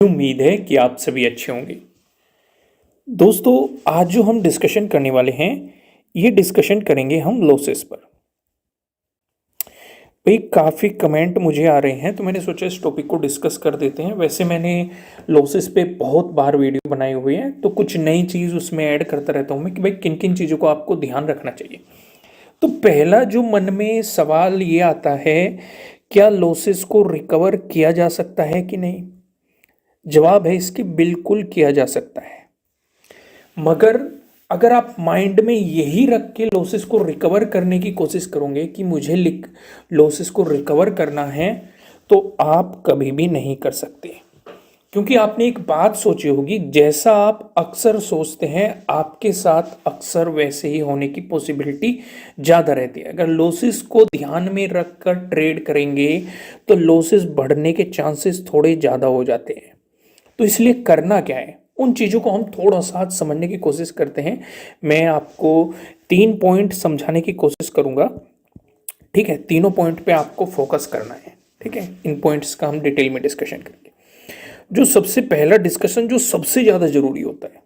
उम्मीद है कि आप सभी अच्छे होंगे। दोस्तों, आज जो हम डिस्कशन करने वाले हैं, ये डिस्कशन करेंगे हम लॉसेस पर। भाई काफ़ी कमेंट मुझे आ रहे हैं, तो मैंने सोचा इस टॉपिक को डिस्कस कर देते हैं। वैसे मैंने लॉसेस पे बहुत बार वीडियो बनाए हुए हैं, तो कुछ नई चीज़ उसमें ऐड करता रहता हूँ मैं कि भाई किन किन चीज़ों को आपको ध्यान रखना चाहिए। तो पहला जो मन में सवाल ये आता है, क्या लॉसेस को रिकवर किया जा सकता है कि नहीं? जवाब है इसकी, बिल्कुल किया जा सकता है। मगर अगर आप माइंड में यही रख के लॉसेस को रिकवर करने की कोशिश करोगे कि मुझे लॉसेस को रिकवर करना है, तो आप कभी भी नहीं कर सकते। क्योंकि आपने एक बात सोची होगी, जैसा आप अक्सर सोचते हैं आपके साथ अक्सर वैसे ही होने की पॉसिबिलिटी ज़्यादा रहती है। अगर लॉसेस को ध्यान में रखकर ट्रेड करेंगे तो लॉसेस बढ़ने के चांसेस थोड़े ज़्यादा हो जाते हैं। तो इसलिए करना क्या है, उन चीज़ों को हम थोड़ा सा समझने की कोशिश करते हैं। मैं आपको 3 पॉइंट समझाने की कोशिश करूंगा। ठीक है, तीनों पॉइंट पे आपको फोकस करना है। ठीक है, इन पॉइंट्स का हम डिटेल में डिस्कशन करेंगे। जो सबसे पहला डिस्कशन जो सबसे ज़्यादा जरूरी होता है,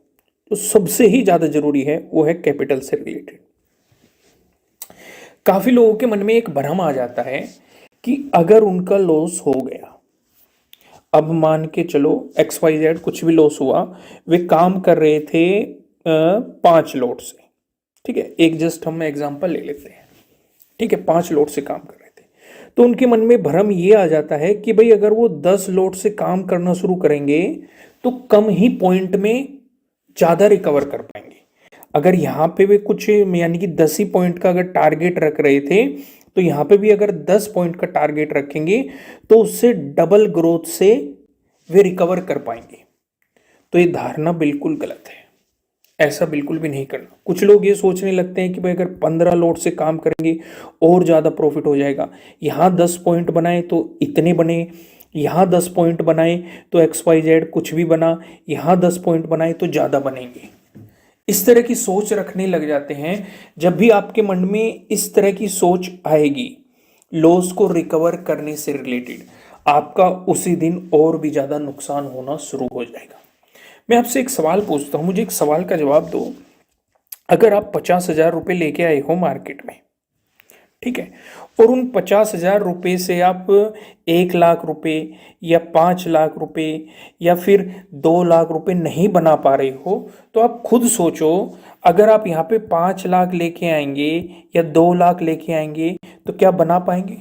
जो सबसे ही ज़्यादा जरूरी है, वो है कैपिटल से रिलेटेड। काफ़ी लोगों के मन में एक भ्रम आ जाता है कि अगर उनका लॉस हो गया, अब मान के चलो XYZ कुछ भी लॉस हुआ, वे काम कर रहे थे 5 लोड से। ठीक है, एक जस्ट हम एग्जांपल ले लेते हैं। ठीक है, 5 लोड से काम कर रहे थे, तो उनके मन में भ्रम ये आ जाता है कि भाई अगर वो 10 लोड से काम करना शुरू करेंगे तो कम ही पॉइंट में ज़्यादा रिकवर कर पाएंगे। अगर यहाँ पे वे कुछ यानी कि 10 ही पॉइंट का अगर टारगेट रख रहे थे, तो यहाँ पे भी अगर 10 पॉइंट का टारगेट रखेंगे तो उससे डबल ग्रोथ से वे रिकवर कर पाएंगे। तो ये धारणा बिल्कुल गलत है, ऐसा बिल्कुल भी नहीं करना। कुछ लोग ये सोचने लगते हैं कि भाई अगर 15 लोड से काम करेंगे और ज़्यादा प्रॉफिट हो जाएगा, यहाँ 10 पॉइंट बनाए तो इतने बने, यहाँ 10 पॉइंट बनाए तो XYZ कुछ भी बना, यहाँ 10 पॉइंट बनाए तो ज़्यादा बनेंगे। इस तरह की सोच रखने लग जाते हैं। जब भी आपके मन में इस तरह की सोच आएगी लॉस को रिकवर करने से रिलेटेड, आपका उसी दिन और भी ज़्यादा नुकसान होना शुरू हो जाएगा। मैं आपसे एक सवाल पूछता हूँ, मुझे एक सवाल का जवाब दो। अगर आप 50,000 रुपये लेके आए हो मार्केट में, ठीक है, और उन 50,000 रुपये से आप 1 लाख रुपये या 5 लाख रुपये या फिर 2 लाख रुपये नहीं बना पा रहे हो, तो आप खुद सोचो, अगर आप यहाँ पे 5 लाख लेके आएंगे या 2 लाख लेके आएंगे तो क्या बना पाएंगे?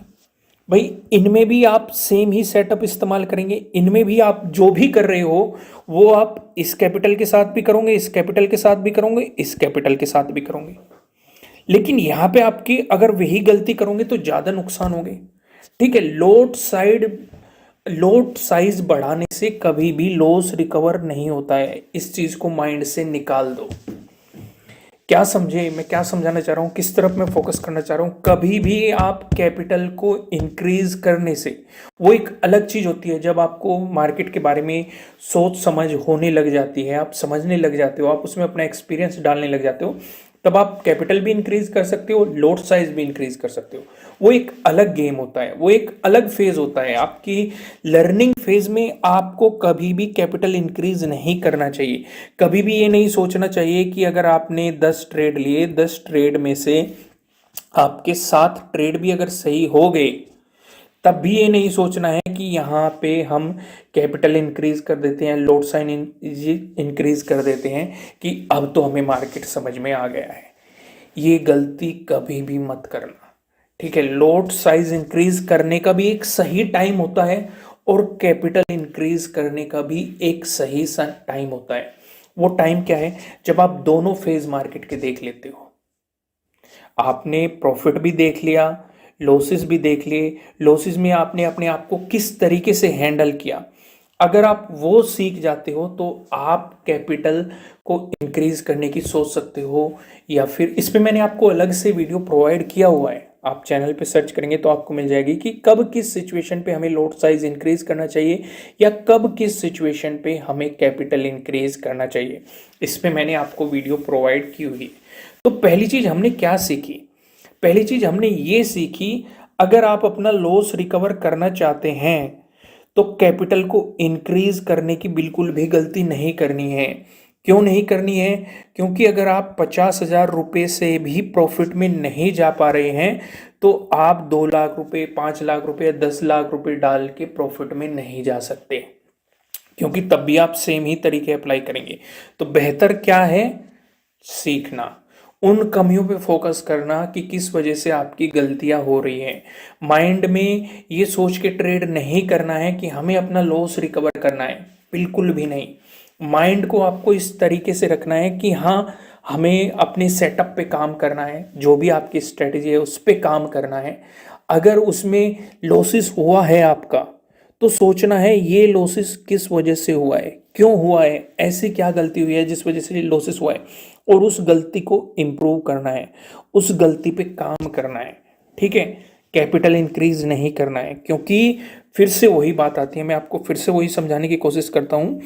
भाई इनमें भी आप सेम ही सेटअप इस्तेमाल करेंगे, इनमें भी आप जो भी कर रहे हो वो आप इस कैपिटल के साथ भी करोगे, इस कैपिटल के साथ भी करोगे, इस कैपिटल के साथ भी करोगे। लेकिन यहां पे आपकी अगर वही गलती करोगे तो ज्यादा नुकसान होंगे। ठीक है, लोट साइज बढ़ाने से कभी भी लॉस रिकवर नहीं होता है, इस चीज को माइंड से निकाल दो। क्या समझे मैं क्या समझाना चाह रहा हूँ, किस तरफ मैं फोकस करना चाह रहा हूँ? कभी भी आप कैपिटल को इंक्रीज करने से, वो एक अलग चीज होती है जब आपको मार्केट के बारे में सोच समझ होने लग जाती है, आप समझने लग जाते हो, आप उसमें अपना एक्सपीरियंस डालने लग जाते हो, तब आप कैपिटल भी इंक्रीज कर सकते हो, लोड साइज भी इंक्रीज कर सकते हो। वो एक अलग गेम होता है, वो एक अलग फेज होता है। आपकी लर्निंग फेज में आपको कभी भी कैपिटल इंक्रीज नहीं करना चाहिए। कभी भी ये नहीं सोचना चाहिए कि अगर आपने 10 ट्रेड लिए, 10 ट्रेड में से आपके 7 ट्रेड भी अगर सही हो गए, तब भी ये नहीं सोचना है कि यहाँ पे हम कैपिटल इंक्रीज कर देते हैं, लोड साइन इंक्रीज कर देते हैं कि अब तो हमें मार्केट समझ में आ गया है। ये गलती कभी भी मत करना। ठीक है, लोड साइज इंक्रीज करने का भी एक सही टाइम होता है और कैपिटल इंक्रीज करने का भी एक सही सा टाइम होता है। वो टाइम क्या है? जब आप दोनों फेज मार्केट के देख लेते हो, आपने प्रॉफिट भी देख लिया, लॉसेस भी देख लिए, लॉसेस में आपने अपने आप को किस तरीके से हैंडल किया। अगर आप वो सीख जाते हो तो आप कैपिटल को इंक्रीज करने की सोच सकते हो। या फिर इस पे मैंने आपको अलग से वीडियो प्रोवाइड किया हुआ है, आप चैनल पे सर्च करेंगे तो आपको मिल जाएगी कि कब किस सिचुएशन पे हमें लोड साइज इंक्रीज करना चाहिए या कब किस सिचुएशन पे हमें कैपिटल इंक्रीज करना चाहिए। इस पे मैंने आपको वीडियो प्रोवाइड की हुई है। तो पहली चीज हमने क्या सीखी? पहली चीज हमने ये सीखी, अगर आप अपना लॉस रिकवर करना चाहते हैं तो कैपिटल को इंक्रीज करने की बिल्कुल भी गलती नहीं करनी है। क्यों नहीं करनी है? क्योंकि अगर आप 50,000 रुपये से भी प्रॉफिट में नहीं जा पा रहे हैं तो आप 2 लाख रुपए, 5 लाख रुपए, 10 लाख रुपए डाल के प्रॉफिट में नहीं जा सकते, क्योंकि तब भी आप सेम ही तरीके अप्लाई करेंगे। तो बेहतर क्या है? सीखना, उन कमियों पे फोकस करना कि किस वजह से आपकी गलतियां हो रही हैं। माइंड में ये सोच के ट्रेड नहीं करना है कि हमें अपना लॉस रिकवर करना है, बिल्कुल भी नहीं। माइंड को आपको इस तरीके से रखना है कि हाँ, हमें अपने सेटअप पे काम करना है, जो भी आपकी स्ट्रेटजी है उस पे काम करना है। अगर उसमें लॉसेस हुआ है आपका, तो सोचना है ये लॉसेस किस वजह से हुआ है, क्यों हुआ है, ऐसी क्या गलती हुई है जिस वजह से लॉसेस हुआ है, और उस गलती को इम्प्रूव करना है, उस गलती पे काम करना है। ठीक है, कैपिटल इंक्रीज नहीं करना है, क्योंकि फिर से वही बात आती है, मैं आपको फिर से वही समझाने की कोशिश करता हूँ।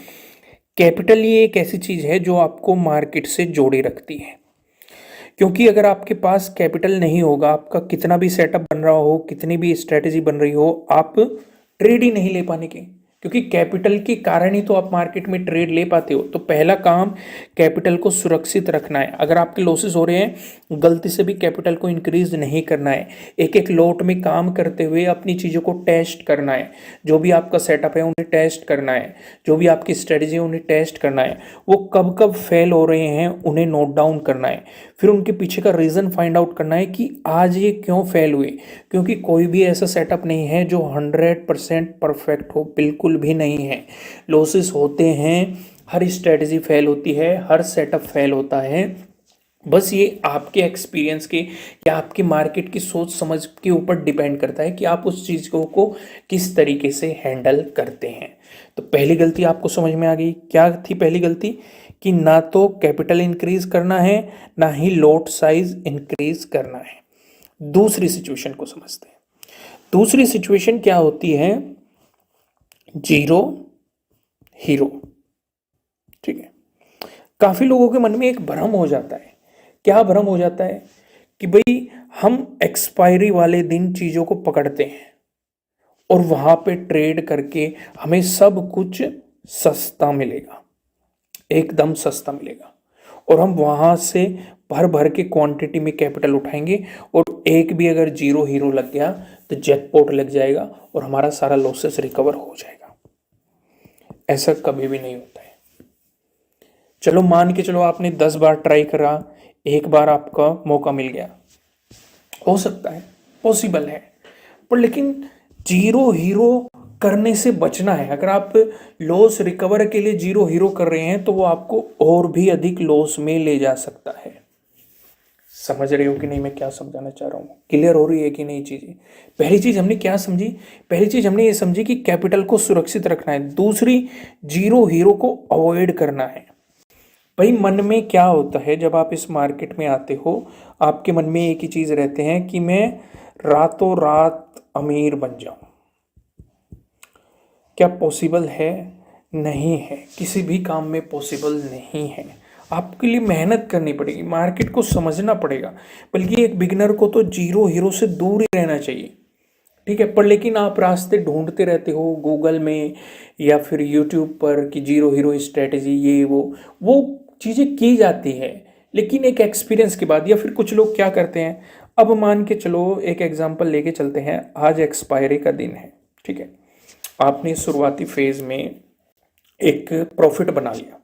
कैपिटल ये एक ऐसी चीज है जो आपको मार्केट से जोड़े रखती है। क्योंकि अगर आपके पास कैपिटल नहीं होगा, आपका कितना भी सेटअप बन रहा हो, कितनी भी स्ट्रेटेजी बन रही हो, आप ट्रेड ही नहीं ले पाने के, क्योंकि कैपिटल के कारण ही तो आप मार्केट में ट्रेड ले पाते हो। तो पहला काम कैपिटल को सुरक्षित रखना है। अगर आपके लॉसेस हो रहे हैं, गलती से भी कैपिटल को इंक्रीज नहीं करना है। एक एक लॉट में काम करते हुए अपनी चीज़ों को टेस्ट करना है। जो भी आपका सेटअप है उन्हें टेस्ट करना है, जो भी आपकी स्ट्रेटेजी है उन्हें टेस्ट करना है। वो कब कब फेल हो रहे हैं उन्हें नोट डाउन करना है, फिर उनके पीछे का रीज़न फाइंड आउट करना है कि आज ये क्यों फेल हुए। क्योंकि कोई भी ऐसा सेटअप नहीं है जो 100% परफेक्ट हो, बिल्कुल भी नहीं है। लॉसेस होते हैं, हर स्ट्रेटजी फेल होती है, हर सेटअप फेल होता है। बस ये आपके एक्सपीरियंस के या आपकी मार्केट की सोच समझ के ऊपर डिपेंड करता है कि आप उस चीज़ को किस तरीके से हैंडल करते हैं। तो पहली गलती आपको समझ में आ गई। क्या थी पहली गलती? कि ना तो कैपिटल इंक्रीज करना है, ना ही लॉट साइज इंक्रीज करना है। दूसरी सिचुएशन को समझते हैं। दूसरी सिचुएशन क्या होती है? Zero hero. ठीक है, काफी लोगों के मन में एक भ्रम हो जाता है। क्या भ्रम हो जाता है? कि भाई हम एक्सपायरी वाले दिन चीजों को पकड़ते हैं और वहां पे ट्रेड करके हमें सब कुछ सस्ता मिलेगा, एकदम सस्ता मिलेगा, और हम वहां से भर भर के क्वांटिटी में कैपिटल उठाएंगे और एक भी अगर जीरो हीरो लग गया तो जैकपॉट लग जाएगा और हमारा सारा लॉसेस रिकवर हो जाएगा। ऐसा कभी भी नहीं होता है। चलो मान के चलो आपने 10 बार ट्राई करा, एक बार आपका मौका मिल गया, हो सकता है, पॉसिबल है, पर लेकिन जीरो हीरो करने से बचना है। अगर आप लॉस रिकवर के लिए जीरो हीरो कर रहे हैं तो वो आपको और भी अधिक लॉस में ले जा सकता है। समझ रहे हो कि नहीं मैं क्या समझाना चाह रहा हूँ? क्लियर हो रही है कि नहीं चीजें? पहली चीज हमने क्या समझी? पहली चीज हमने ये समझी कि कैपिटल को सुरक्षित रखना है। दूसरी, जीरो हीरो को अवॉइड करना है। भाई मन में क्या होता है जब आप इस मार्केट में आते हो, आपके मन में एक ही चीज रहते हैं कि मैं रातों रात अमीर बन जाऊं। क्या पॉसिबल है? नहीं है, किसी भी काम में पॉसिबल नहीं है। आपके लिए मेहनत करनी पड़ेगी, मार्केट को समझना पड़ेगा। बल्कि एक बिगिनर को तो जीरो हीरो से दूर ही रहना चाहिए। ठीक है, पर लेकिन आप रास्ते ढूंढते रहते हो गूगल में या फिर यूट्यूब पर कि जीरो हीरो स्ट्रेटेजी, ये वो चीज़ें की जाती है, लेकिन एक एक्सपीरियंस के बाद। या फिर कुछ लोग क्या करते हैं, अब मान के चलो एक एग्जांपल लेके चलते हैं। आज एक्सपायरी का दिन है, ठीक है, आपने शुरुआती फेज में एक प्रॉफिट बना लिया,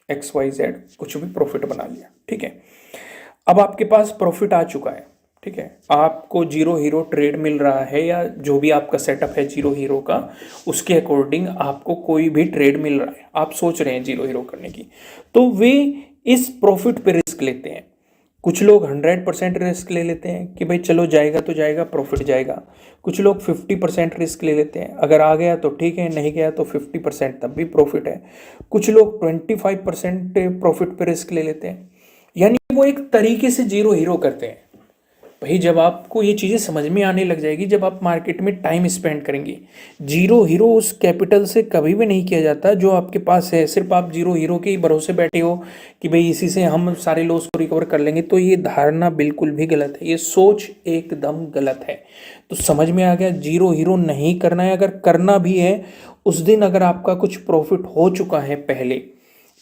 XYZ कुछ भी प्रॉफिट बना लिया, ठीक है। अब आपके पास प्रॉफिट आ चुका है, ठीक है, आपको जीरो हीरो ट्रेड मिल रहा है या जो भी आपका सेटअप है जीरो हीरो का, उसके अकॉर्डिंग आपको कोई भी ट्रेड मिल रहा है, आप सोच रहे हैं जीरो हीरो करने की, तो वे इस प्रॉफिट पे रिस्क लेते हैं। कुछ लोग 100% रिस्क ले लेते हैं कि भाई चलो जाएगा तो जाएगा, प्रॉफिट जाएगा। कुछ लोग 50% रिस्क ले लेते हैं, अगर आ गया तो ठीक है, नहीं गया तो 50% तब भी प्रॉफिट है। कुछ लोग 25% प्रॉफिट पे रिस्क ले लेते हैं। यानी वो एक तरीके से जीरो हीरो करते हैं। भाई जब आपको ये चीज़ें समझ में आने लग जाएगी, जब आप मार्केट में टाइम स्पेंड करेंगे। जीरो हीरो उस कैपिटल से कभी भी नहीं किया जाता जो आपके पास है। सिर्फ आप जीरो हीरो के ही भरोसे बैठे हो कि भाई इसी से हम सारे लॉस को रिकवर कर लेंगे, तो ये धारणा बिल्कुल भी गलत है, ये सोच एकदम गलत है। तो समझ में आ गया, जीरो हीरो नहीं करना है। अगर करना भी है, उस दिन अगर आपका कुछ प्रॉफिट हो चुका है पहले,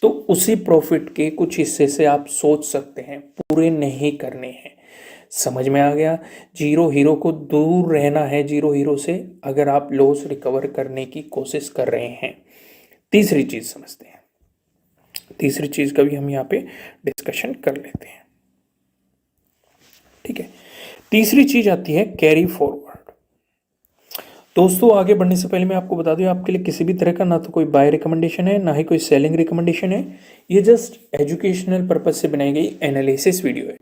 तो उसी प्रॉफिट के कुछ हिस्से से आप सोच सकते हैं, पूरे नहीं करने हैं। समझ में आ गया, जीरो हीरो को दूर रहना है, जीरो हीरो से अगर आप लॉस रिकवर करने की कोशिश कर रहे हैं। तीसरी चीज समझते हैं, तीसरी चीज का भी हम यहाँ पे डिस्कशन कर लेते हैं। ठीक है, तीसरी चीज आती है कैरी फॉरवर्ड। दोस्तों आगे बढ़ने से पहले मैं आपको बता दूं, आपके लिए किसी भी तरह का ना तो कोई बाय रिकमेंडेशन है, ना ही कोई सेलिंग रिकमेंडेशन है। ये जस्ट एजुकेशनल पर्पज से बनाई गई एनालिसिस वीडियो है।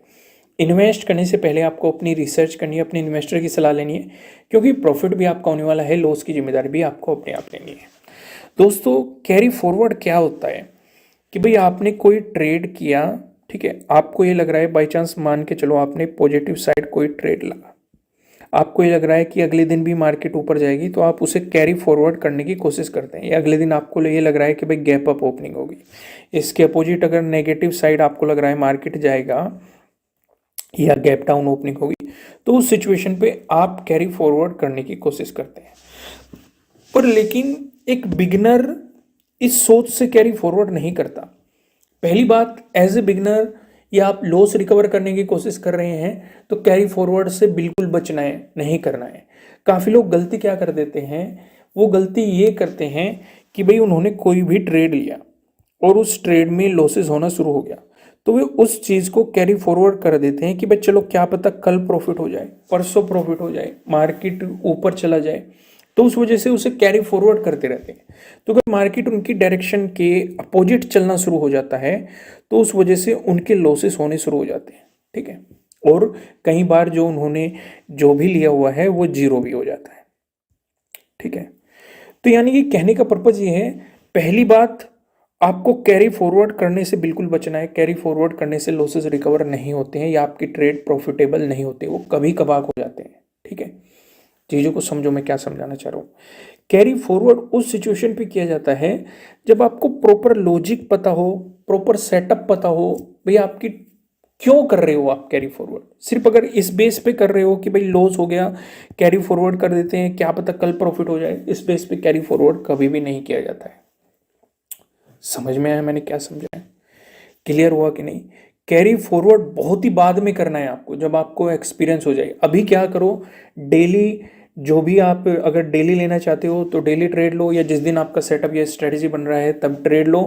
इन्वेस्ट करने से पहले आपको अपनी रिसर्च करनी है, अपने इन्वेस्टर की सलाह लेनी है, क्योंकि प्रॉफिट भी आपका होने वाला है, लॉस की जिम्मेदारी भी आपको अपने आप लेनी है। दोस्तों कैरी फॉरवर्ड क्या होता है कि भाई आपने कोई ट्रेड किया, ठीक है, आपको ये लग रहा है, बाई चांस मान के चलो आपने पॉजिटिव साइड कोई ट्रेड लगा, आपको ये लग रहा है कि अगले दिन भी मार्केट ऊपर जाएगी, तो आप उसे कैरी फॉरवर्ड करने की कोशिश करते हैं। या अगले दिन आपको ये लग रहा है कि भाई गैप अप ओपनिंग होगी, इसके अपोजिट अगर नेगेटिव साइड आपको लग रहा है मार्केट जाएगा या गैप डाउन ओपनिंग होगी, तो उस सिचुएशन पे आप कैरी फॉरवर्ड करने की कोशिश करते हैं। पर लेकिन एक बिगिनर इस सोच से कैरी फॉरवर्ड नहीं करता। पहली बात, एज ए बिगिनर या आप लॉस रिकवर करने की कोशिश कर रहे हैं, तो कैरी फॉरवर्ड से बिल्कुल बचना है, नहीं करना है। काफ़ी लोग गलती क्या कर देते हैं, वो गलती ये करते हैं कि भाई उन्होंने कोई भी ट्रेड लिया और उस ट्रेड में लॉसेस होना शुरू हो गया, तो वे उस चीज़ को कैरी फॉरवर्ड कर देते हैं कि भाई चलो क्या पता कल प्रॉफिट हो जाए, परसों प्रॉफिट हो जाए, मार्केट ऊपर चला जाए, तो उस वजह से उसे कैरी फॉरवर्ड करते रहते हैं। तो अगर मार्केट उनकी डायरेक्शन के अपोजिट चलना शुरू हो जाता है, तो उस वजह से उनके लॉसेस होने शुरू हो जाते हैं। ठीक है, और कई बार जो उन्होंने जो भी लिया हुआ है वो जीरो भी हो जाता है। ठीक है, तो यानी कि कहने का पर्पज ये है, पहली बात, आपको कैरी फॉरवर्ड करने से बिल्कुल बचना है। कैरी फॉरवर्ड करने से लॉसेस रिकवर नहीं होते हैं या आपकी ट्रेड प्रॉफिटेबल नहीं होते, वो कभी कभार हो जाते हैं। ठीक है, चीज़ों को समझो मैं क्या समझाना चाह रहा हूँ। कैरी फॉरवर्ड उस सिचुएशन पे किया जाता है जब आपको प्रॉपर लॉजिक पता हो, प्रॉपर सेटअप पता हो, भाई आपकी क्यों कर रहे हो आप कैरी फॉरवर्ड। सिर्फ अगर इस बेस पे कर रहे हो कि भाई लॉस हो गया, कैरी फॉरवर्ड कर देते हैं, क्या पता कल प्रॉफिट हो जाए, इस बेस पे कैरी फॉरवर्ड कभी भी नहीं किया जाता है। समझ में आया मैंने क्या समझाया, क्लियर हुआ कि नहीं। कैरी फॉरवर्ड बहुत ही बाद में करना है आपको, जब आपको एक्सपीरियंस हो जाए। अभी क्या करो, डेली जो भी आप अगर डेली लेना चाहते हो तो डेली ट्रेड लो, या जिस दिन आपका सेटअप या स्ट्रेटजी बन रहा है तब ट्रेड लो।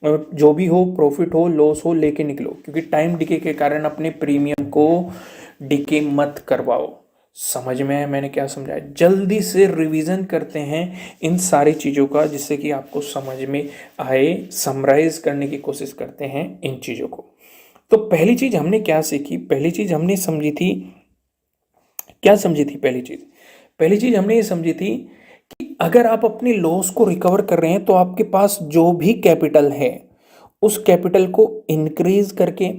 जो भी हो, प्रॉफिट हो लॉस हो, लेके निकलो, क्योंकि टाइम डिके के कारण अपने प्रीमियम को डिके मत करवाओ। समझ में आया मैंने क्या समझाया। जल्दी से रिवीजन करते हैं इन सारी चीज़ों का, जिससे कि आपको समझ में आए। समराइज करने की कोशिश करते हैं इन चीज़ों को। तो पहली चीज़ हमने क्या सीखी, पहली चीज़ हमने समझी थी, क्या समझी थी पहली चीज़ हमने ये समझी थी कि अगर आप अपने लॉस को रिकवर कर रहे हैं, तो आपके पास जो भी कैपिटल है उस कैपिटल को इंक्रीज करके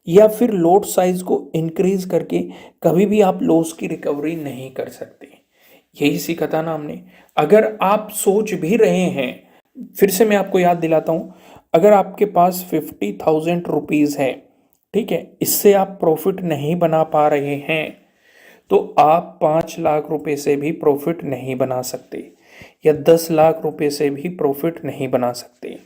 या फिर लॉट साइज को इंक्रीज करके कभी भी आप लॉस की रिकवरी नहीं कर सकते। यही सीखा था ना हमने। अगर आप सोच भी रहे हैं, फिर से मैं आपको याद दिलाता हूं, अगर आपके पास 50,000 रुपीज़ है, ठीक है, इससे आप प्रॉफिट नहीं बना पा रहे हैं, तो आप 5 लाख रुपए से भी प्रॉफिट नहीं बना सकते, या 10 लाख रुपए से भी प्रॉफिट नहीं बना सकते,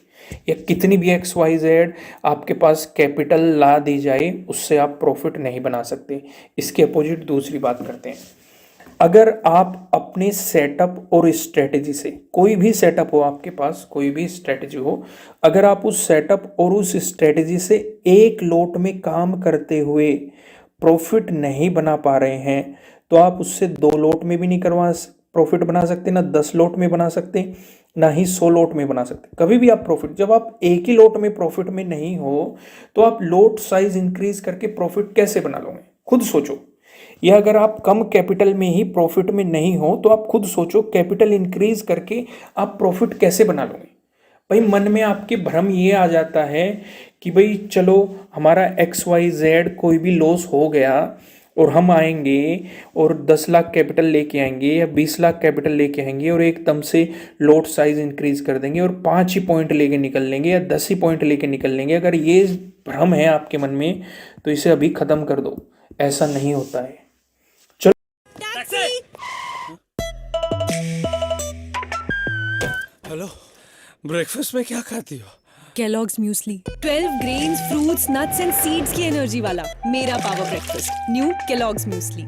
या कितनी भी XYZ आपके पास कैपिटल ला दी जाए, उससे आप प्रॉफिट नहीं बना सकते। इसके अपोजिट दूसरी बात करते हैं, अगर आप अपने सेटअप और स्ट्रेटेजी से, कोई भी सेटअप हो आपके पास, कोई भी स्ट्रेटेजी हो, अगर आप उस सेटअप और उस स्ट्रेटेजी से एक लोट में काम करते हुए प्रॉफिट नहीं बना पा रहे हैं, तो आप उससे 2 लोट में भी नहीं करवा प्रॉफिट बना सकते, ना 10 लोट में बना सकते, ना ही 100 लोट में बना सकते। कभी भी आप प्रॉफिट, जब आप एक ही लोट में प्रॉफिट में नहीं हो, तो आप लोट साइज इंक्रीज करके प्रॉफिट कैसे बना लोगे, खुद सोचो। या अगर आप कम कैपिटल में ही प्रॉफिट में नहीं हो, तो आप खुद सोचो कैपिटल इंक्रीज करके आप प्रॉफिट कैसे बना लोगे। भाई मन में आपके भ्रम ये आ जाता है कि भाई चलो हमारा XYZ कोई भी लॉस हो गया, और हम आएंगे और 10 लाख कैपिटल लेके आएंगे या 20 लाख कैपिटल लेके आएंगे और एकदम से लॉट साइज इंक्रीज कर देंगे और 5 ही पॉइंट लेके निकल लेंगे या 10 ही पॉइंट लेके निकल लेंगे, अगर ये भ्रम है आपके मन में तो इसे अभी खत्म कर दो। ऐसा नहीं होता है। चलो हेलो, ब्रेकफास्ट में क्या खाती हो? Kellogg's Muesli, 12 grains, fruits, nuts and seeds की एनर्जी वाला मेरा power breakfast, new Kellogg's Muesli।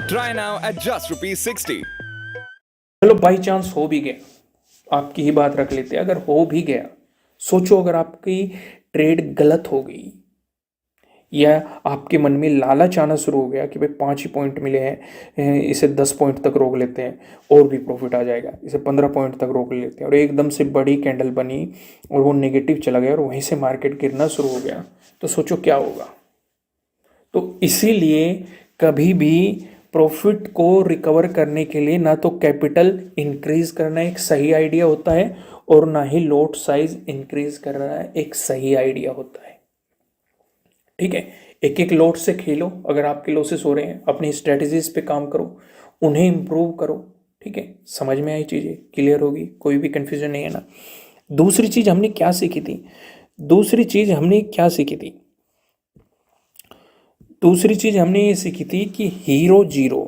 Try now at just ₹60. चलो बाई चांस हो भी गया, आपकी ही बात रख लेते हैं, अगर हो भी गया, सोचो अगर आपकी ट्रेड गलत हो गई या आपके मन में लालच आना शुरू हो गया कि भाई 5 ही पॉइंट मिले हैं, इसे 10 पॉइंट तक रोक लेते हैं और भी प्रॉफिट आ जाएगा, इसे 15 पॉइंट तक रोक लेते हैं, और एकदम से बड़ी कैंडल बनी और वो नेगेटिव चला गया और वहीं से मार्केट गिरना शुरू हो गया, तो सोचो क्या होगा। तो इसीलिए कभी भी प्रॉफिट को रिकवर करने के लिए ना तो कैपिटल इंक्रीज करना एक सही आइडिया होता है और ना ही लॉट साइज इंक्रीज करना एक सही आइडिया होता है। ठीक है, एक एक लॉट से खेलो, अगर आपके लॉसेस हो रहे हैं अपनी स्ट्रेटजीज पे काम करो, उन्हें इंप्रूव करो। ठीक है, समझ में आई चीज़ें, क्लियर होगी, कोई भी कंफ्यूजन नहीं है ना। दूसरी चीज हमने क्या सीखी थी, दूसरी चीज हमने ये सीखी थी कि हीरो जीरो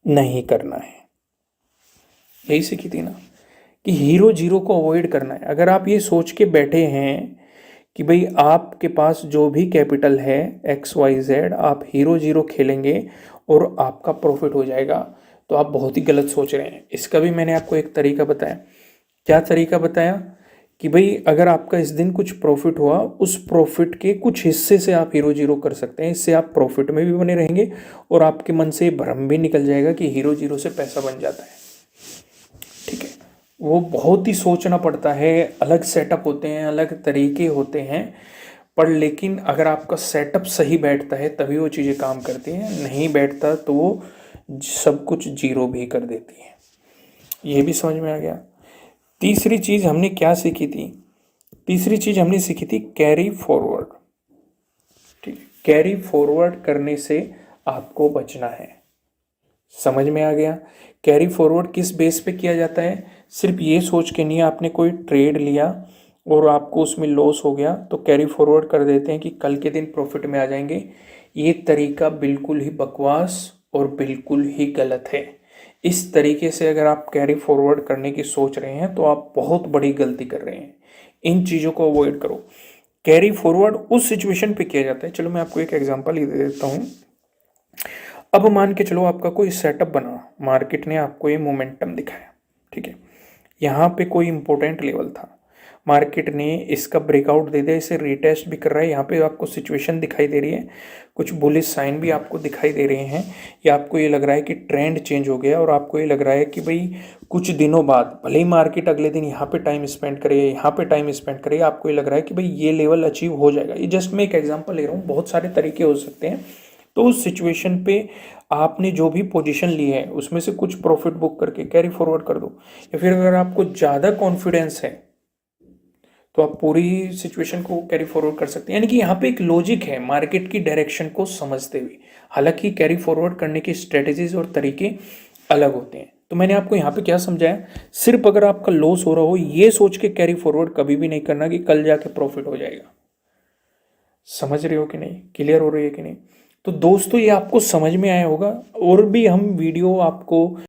नहीं करना है। यही सीखी थी ना कि हीरो जीरो को अवॉइड करना है। अगर आप ये सोच के बैठे हैं कि भाई आपके पास जो भी कैपिटल है XYZ, आप हीरो जीरो खेलेंगे और आपका प्रॉफिट हो जाएगा, तो आप बहुत ही गलत सोच रहे हैं। इसका भी मैंने आपको एक तरीका बताया। क्या तरीका बताया कि भाई अगर आपका इस दिन कुछ प्रॉफिट हुआ, उस प्रॉफिट के कुछ हिस्से से आप हीरो जीरो कर सकते हैं। इससे आप प्रॉफिट में भी बने रहेंगे और आपके मन से भ्रम भी निकल जाएगा कि हीरो जीरो से पैसा बन जाता है। ठीक है, वो बहुत ही सोचना पड़ता है, अलग सेटअप होते हैं, अलग तरीके होते हैं, पर लेकिन अगर आपका सेटअप सही बैठता है तभी वो चीज़ें काम करती हैं, नहीं बैठता तो वो सब कुछ जीरो भी कर देती है। ये भी समझ में आ गया। तीसरी चीज़ हमने क्या सीखी थी, तीसरी चीज़ हमने सीखी थी कैरी फॉरवर्ड। ठीक है, कैरी फॉरवर्ड करने से आपको बचना है। समझ में आ गया। कैरी फॉरवर्ड किस बेस पे किया जाता है, सिर्फ ये सोच के नहीं, आपने कोई ट्रेड लिया और आपको उसमें लॉस हो गया तो कैरी फॉरवर्ड कर देते हैं कि कल के दिन प्रॉफिट में आ जाएंगे। ये तरीका बिल्कुल ही बकवास और बिल्कुल ही गलत है। इस तरीके से अगर आप कैरी फॉरवर्ड करने की सोच रहे हैं तो आप बहुत बड़ी गलती कर रहे हैं। इन चीज़ों को अवॉइड करो। कैरी फॉरवर्ड उस सिचुएशन पे किया जाता है, चलो मैं आपको एक एग्जांपल ही दे देता हूँ। अब मान के चलो आपका कोई सेटअप बना, मार्केट ने आपको ये मोमेंटम दिखाया। ठीक है, यहाँ पे कोई इंपॉर्टेंट लेवल था, मार्केट ने इसका ब्रेकआउट दे दिया, इसे रीटेस्ट भी कर रहा है, यहाँ पे आपको सिचुएशन दिखाई दे रही है, कुछ बुलिश साइन भी आपको दिखाई दे रहे हैं, या आपको ये लग रहा है कि ट्रेंड चेंज हो गया और आपको ये लग रहा है कि भाई कुछ दिनों बाद भले ही मार्केट अगले दिन यहाँ पे टाइम स्पेंड करे, यहाँ पे टाइम स्पेंड करे, आपको ये लग रहा है कि भाई ये लेवल अचीव हो जाएगा। ये जस्ट मैं एक एग्जाम्पल ले रहा हूँ, बहुत सारे तरीके हो सकते हैं। तो उस सिचुएशन पे आपने जो भी पोजीशन ली है उसमें से कुछ प्रॉफिट बुक करके कैरी फॉरवर्ड कर दो, या फिर अगर आपको ज़्यादा कॉन्फिडेंस है तो आप पूरी सिचुएशन को कैरी फॉरवर्ड कर सकते हैं। यानी कि यहाँ पे एक लॉजिक है मार्केट की डायरेक्शन को समझते हुए। हालांकि कैरी फॉरवर्ड करने की स्ट्रेटजीज और तरीके अलग होते हैं। तो मैंने आपको यहाँ पे क्या समझाया, सिर्फ अगर आपका लॉस हो रहा हो ये सोच के कैरी फॉरवर्ड कभी भी नहीं करना कि कल जाके प्रॉफिट हो जाएगा। समझ रहे हो कि नहीं, क्लियर हो रही है कि नहीं। तो दोस्तों ये आपको समझ में आया होगा, और भी हम वीडियो आपको